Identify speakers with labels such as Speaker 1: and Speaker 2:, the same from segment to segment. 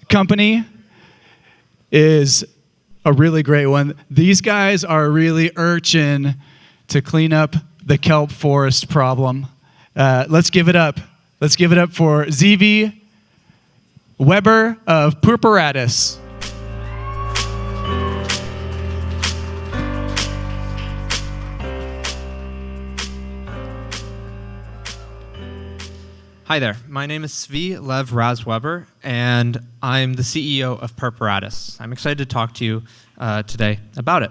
Speaker 1: company is a really great one. These guys are really urging to clean up the kelp forest problem. Let's give it up. Let's give it up for ZV Weber of Purpuratus.
Speaker 2: Hi there, my name is Svi Lev Raz Weber, and I'm the CEO of Purpuratus. I'm excited to talk to you today about it.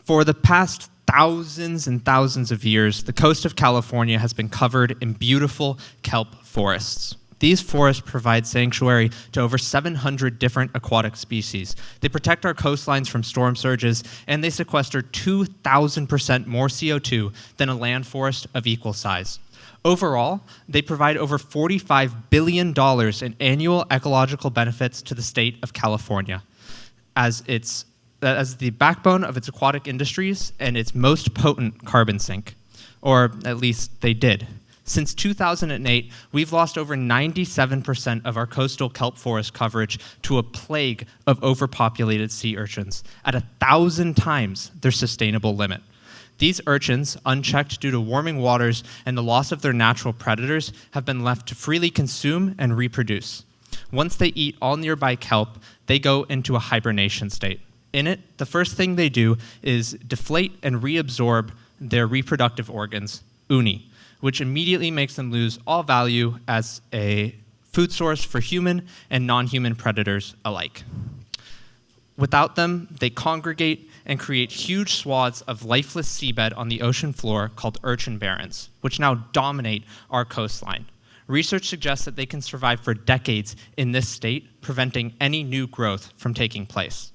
Speaker 2: For the past thousands and thousands of years, the coast of California has been covered in beautiful kelp forests. These forests provide sanctuary to over 700 different aquatic species. They protect our coastlines from storm surges, and they sequester 2,000% more CO2 than a land forest of equal size. Overall, they provide over $45 billion in annual ecological benefits to the state of California as the backbone of its aquatic industries and its most potent carbon sink, or at least they did. Since 2008, we've lost over 97% of our coastal kelp forest coverage to a plague of overpopulated sea urchins at 1,000 times their sustainable limit. These urchins, unchecked due to warming waters and the loss of their natural predators, have been left to freely consume and reproduce. Once they eat all nearby kelp, they go into a hibernation state. In it, the first thing they do is deflate and reabsorb their reproductive organs, uni, which immediately makes them lose all value as a food source for human and non-human predators alike. Without them, they congregate and create huge swaths of lifeless seabed on the ocean floor called urchin barrens, which now dominate our coastline. Research suggests that they can survive for decades in this state, preventing any new growth from taking place.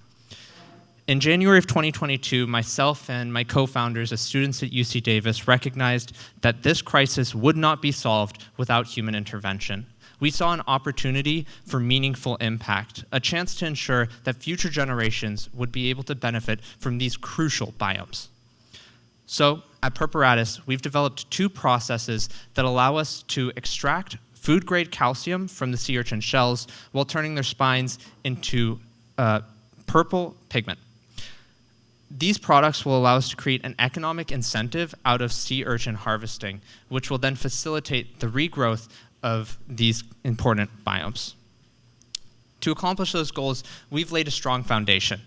Speaker 2: In January of 2022, myself and my co-founders as students at UC Davis recognized that this crisis would not be solved without human intervention. We saw an opportunity for meaningful impact, a chance to ensure that future generations would be able to benefit from these crucial biomes. So, at Purpuratus, we've developed two processes that allow us to extract food-grade calcium from the sea urchin shells while turning their spines into purple pigment. These products will allow us to create an economic incentive out of sea urchin harvesting, which will then facilitate the regrowth of these important biomes. To accomplish those goals, we've laid a strong foundation.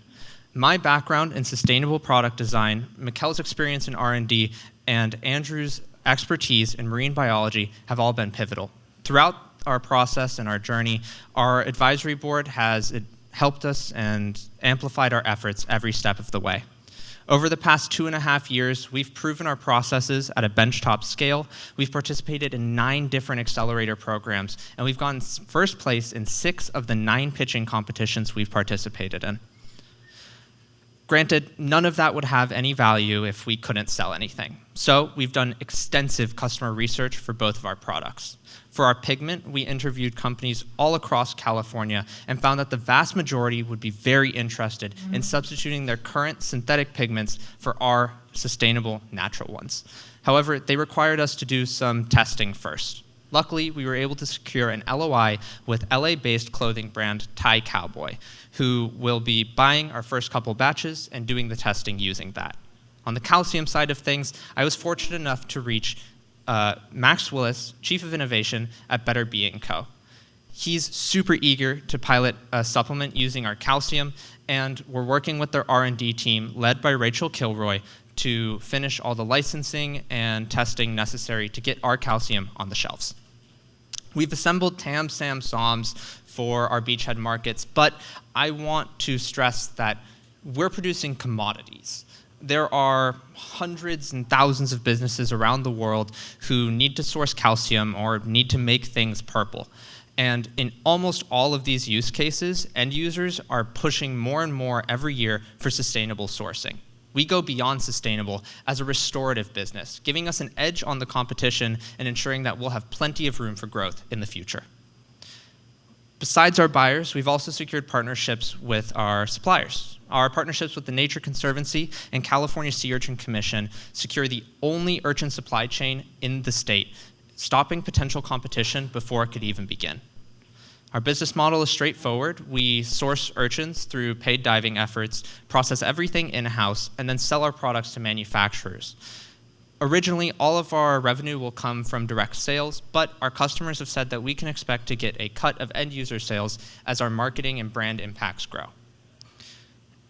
Speaker 2: My background in sustainable product design, Mikkel's experience in R&D, and Andrew's expertise in marine biology have all been pivotal. Throughout our process and our journey, our advisory board has helped us and amplified our efforts every step of the way. Over the past 2.5 years, we've proven our processes at a benchtop scale. We've participated in 9 different accelerator programs, and we've gotten first place in 6 of the 9 pitching competitions we've participated in. Granted, none of that would have any value if we couldn't sell anything. So we've done extensive customer research for both of our products. For our pigment, we interviewed companies all across California and found that the vast majority would be very interested in substituting their current synthetic pigments for our sustainable natural ones. However, they required us to do some testing first. Luckily, we were able to secure an LOI with LA-based clothing brand Thai Cowboy, who will be buying our first couple batches and doing the testing using that. On the calcium side of things, I was fortunate enough to reach Max Willis, Chief of Innovation at Better Be & Co. He's super eager to pilot a supplement using our calcium, and we're working with their R&D team, led by Rachel Kilroy, to finish all the licensing and testing necessary to get our calcium on the shelves. We've assembled TAM, SAM, SOMs for our beachhead markets, but I want to stress that we're producing commodities. There are hundreds and thousands of businesses around the world who need to source calcium or need to make things purple. And in almost all of these use cases, end users are pushing more and more every year for sustainable sourcing. We go beyond sustainable as a restorative business, giving us an edge on the competition and ensuring that we'll have plenty of room for growth in the future. Besides our buyers, we've also secured partnerships with our suppliers. Our partnerships with the Nature Conservancy and California Sea Urchin Commission secure the only urchin supply chain in the state, stopping potential competition before it could even begin. Our business model is straightforward. We source urchins through paid diving efforts, process everything in-house, and then sell our products to manufacturers. Originally, all of our revenue will come from direct sales, but our customers have said that we can expect to get a cut of end-user sales as our marketing and brand impacts grow.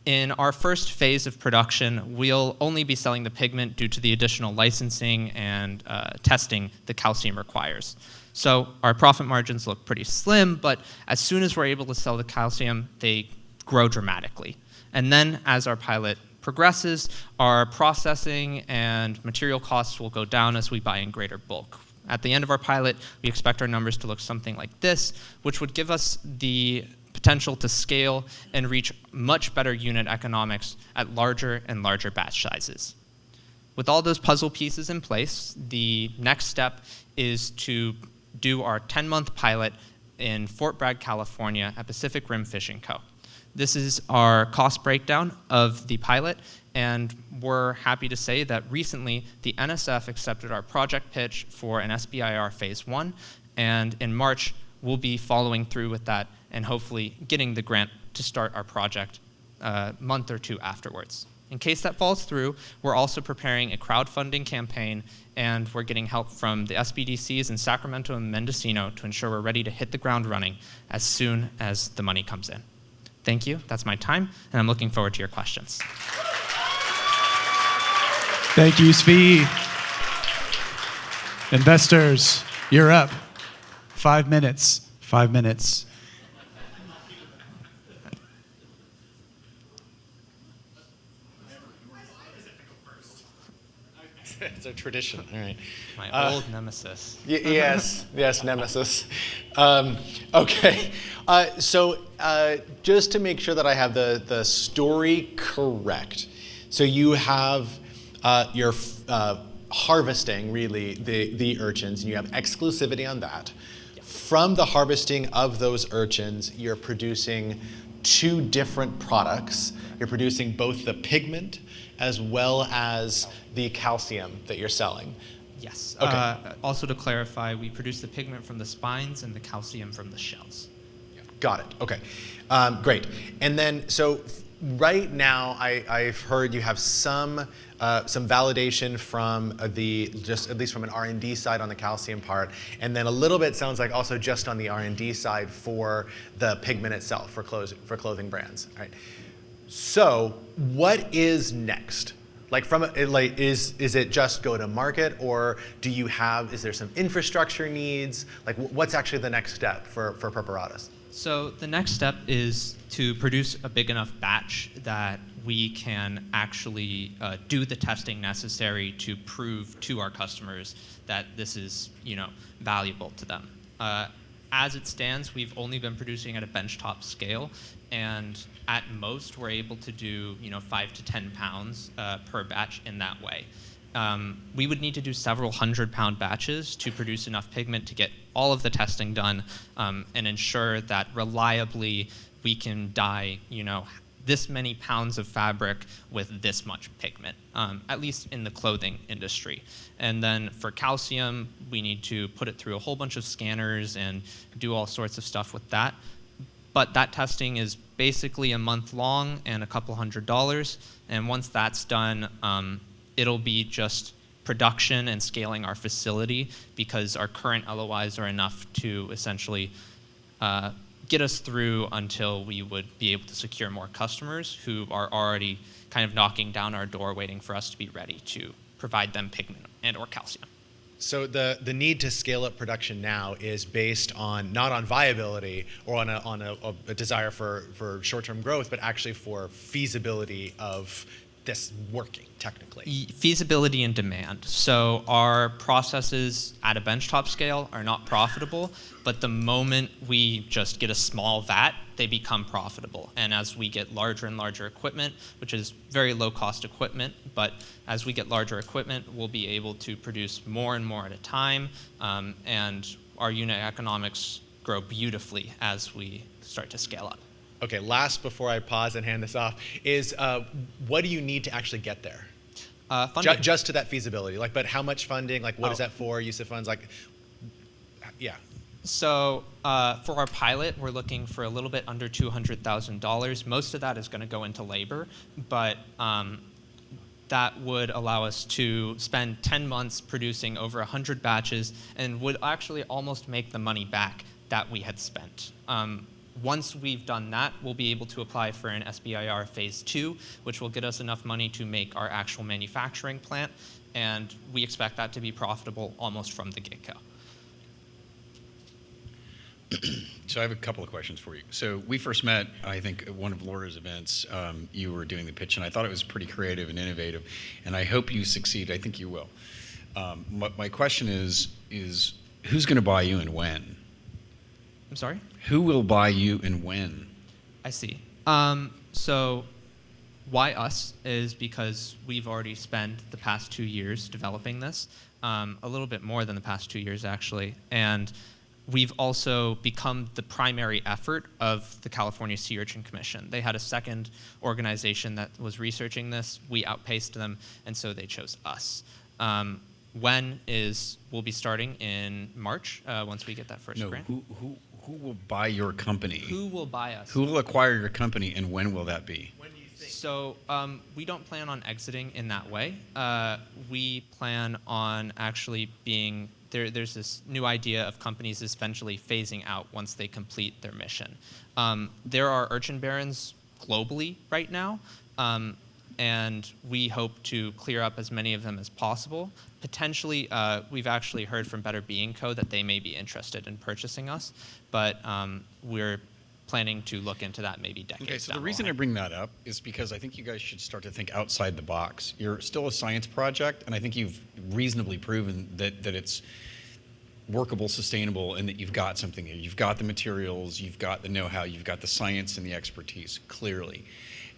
Speaker 2: In our first phase of production, we'll only be selling the pigment due to the additional licensing and testing the calcium requires. So our profit margins look pretty slim, but as soon as we're able to sell the calcium, they grow dramatically. And then as our pilot progresses, our processing and material costs will go down as we buy in greater bulk. At the end of our pilot, we expect our numbers to look something like this, which would give us the potential to scale and reach much better unit economics at larger and larger batch sizes. With all those puzzle pieces in place, the next step is to do our 10-month pilot in Fort Bragg, California at Pacific Rim Fishing Co. This is our cost breakdown of the pilot, and we're happy to say that recently the NSF accepted our project pitch for an SBIR Phase 1, and in March we'll be following through with that and hopefully getting the grant to start our project a month or two afterwards. In case that falls through, we're also preparing a crowdfunding campaign, and we're getting help from the SBDCs in Sacramento and Mendocino to ensure we're ready to hit the ground running as soon as the money comes in. Thank you, that's my time, and I'm looking forward to your questions.
Speaker 1: Thank you, Svi. Investors, you're up. 5 minutes. 5 minutes.
Speaker 3: It's a tradition. All right.
Speaker 2: My old nemesis.
Speaker 3: Yes, nemesis. Okay. So just to make sure that I have the story correct, so you have your harvesting, really, the urchins, and you have exclusivity on that.
Speaker 2: Yep.
Speaker 3: From the harvesting of those urchins, you're producing 2 different products. You're producing both the pigment as well as the calcium that you're selling.
Speaker 2: Yes.
Speaker 3: Okay.
Speaker 2: Also to clarify, we produce the pigment from the spines and the calcium from the shells.
Speaker 3: Got it. Okay. Great. And then, so right now, I've heard you have some validation from just at least from an R&D side on the calcium part, and then a little bit sounds like also just on the R&D side for the pigment itself for clothing brands. All right. So what is next? Like is it just go to market, or is there some infrastructure needs? Like what's actually the next step for Purpuratus?
Speaker 2: So the next step is to produce a big enough batch that we can actually do the testing necessary to prove to our customers that this is, valuable to them. As it stands, we've only been producing at a benchtop scale, and at most we're able to do 5 to 10 pounds per batch in that way. We would need to do several 100-pound batches to produce enough pigment to get all of the testing done and ensure that reliably we can dye this many pounds of fabric with this much pigment, at least in the clothing industry. And then for calcium, we need to put it through a whole bunch of scanners and do all sorts of stuff with that. But that testing is basically a month long and a couple $100. And once that's done, it'll be just production and scaling our facility, because our current LOIs are enough to essentially get us through until we would be able to secure more customers who are already kind of knocking down our door waiting for us to be ready to provide them pigment and or calcium.
Speaker 3: So the need to scale up production now is based on not on viability or on a desire for short-term growth, but actually for feasibility of this working technically.
Speaker 2: Feasibility and demand. So our processes at a benchtop scale are not profitable, but the moment we just get a small vat, they become profitable. And as we get larger and larger equipment, which is very low cost equipment, but as we get larger equipment, we'll be able to produce more and more at a time, and our unit economics grow beautifully as we start to scale up.
Speaker 3: Okay, last before I pause and hand this off is what do you need to actually get there?
Speaker 2: Funding.
Speaker 3: Just to that feasibility, but how much funding? What is that for? Use of funds? Yeah.
Speaker 2: So for our pilot, we're looking for a little bit under $200,000. Most of that is going to go into labor, but that would allow us to spend 10 months producing over 100 batches and would actually almost make the money back that we had spent. Once we've done that, we'll be able to apply for an SBIR Phase 2, which will get us enough money to make our actual manufacturing plant, and we expect that to be profitable almost from the get-go.
Speaker 4: So I have a couple of questions for you. So we first met, I think, at one of Laura's events. You were doing the pitch, and I thought it was pretty creative and innovative, and I hope you succeed. I think you will. My question is who's going to buy you and when?
Speaker 2: I'm sorry?
Speaker 4: Who will buy you and when?
Speaker 2: I see. So why us is because we've already spent the past 2 years developing this, a little bit more than the past 2 years, actually, and we've also become the primary effort of the California Sea Urchin Commission. They had a second organization that was researching this. We outpaced them, and so they chose us. We'll be starting in March once we get that first grant.
Speaker 4: Who will buy your company?
Speaker 2: Who will buy us?
Speaker 4: Who will acquire your company, and when will that be?
Speaker 2: When do you think? So we don't plan on exiting in that way. We plan on actually being there's this new idea of companies essentially phasing out once they complete their mission. There are urchin barons globally right now, and we hope to clear up as many of them as possible. Potentially, we've actually heard from Better Being Co. that they may be interested in purchasing us, but we're planning to look into that maybe decades
Speaker 4: Okay, so
Speaker 2: down
Speaker 4: the reason I bring that up is because I think you guys should start to think outside the box. You're still a science project, and I think you've reasonably proven that it's workable, sustainable, and that you've got something here. You've got the materials, you've got the know-how, you've got the science and the expertise, clearly.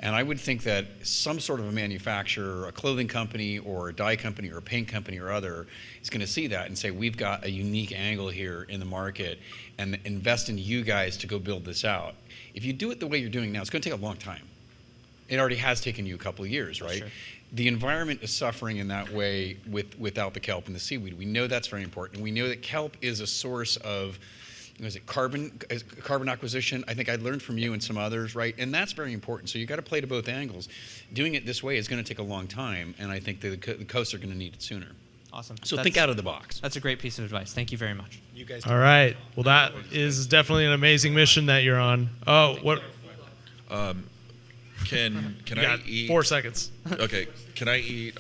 Speaker 4: And I would think that some sort of a manufacturer, a clothing company or a dye company or a paint company or other is going to see that and say, we've got a unique angle here in the market and invest in you guys to go build this out. If you do it the way you're doing now, it's going to take a long time. It already has taken you a couple of years, right?
Speaker 2: Sure.
Speaker 4: The environment is suffering in that way without the kelp and the seaweed. We know that's very important. We know that kelp is a source of carbon acquisition. I think I learned from you and some others, right? And that's very important. So you got to play to both angles. Doing it this way is going to take a long time, and I think the coasts are going to need it sooner.
Speaker 2: Awesome.
Speaker 4: So think out of the box.
Speaker 2: That's a great piece of advice. Thank you very much.
Speaker 3: You guys.
Speaker 5: All right. Well, that is definitely an amazing mission that you're on. Oh, what?
Speaker 6: Can
Speaker 5: You
Speaker 6: I
Speaker 5: got
Speaker 6: eat?
Speaker 5: 4 seconds.
Speaker 6: Okay. Can I eat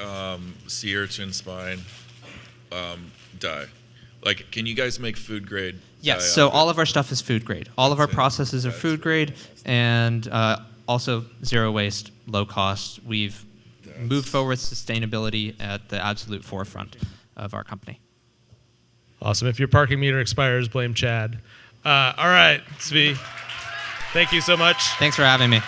Speaker 6: sea urchin spine dye? Like, can you guys make food grade?
Speaker 2: Yes. So all of our stuff is food grade. All of our processes are food grade, and also zero waste, low cost. We've moved forward with sustainability at the absolute forefront of our company.
Speaker 5: Awesome. If your parking meter expires, blame Chad. All right, Zvi. Thank you so much.
Speaker 2: Thanks for having me.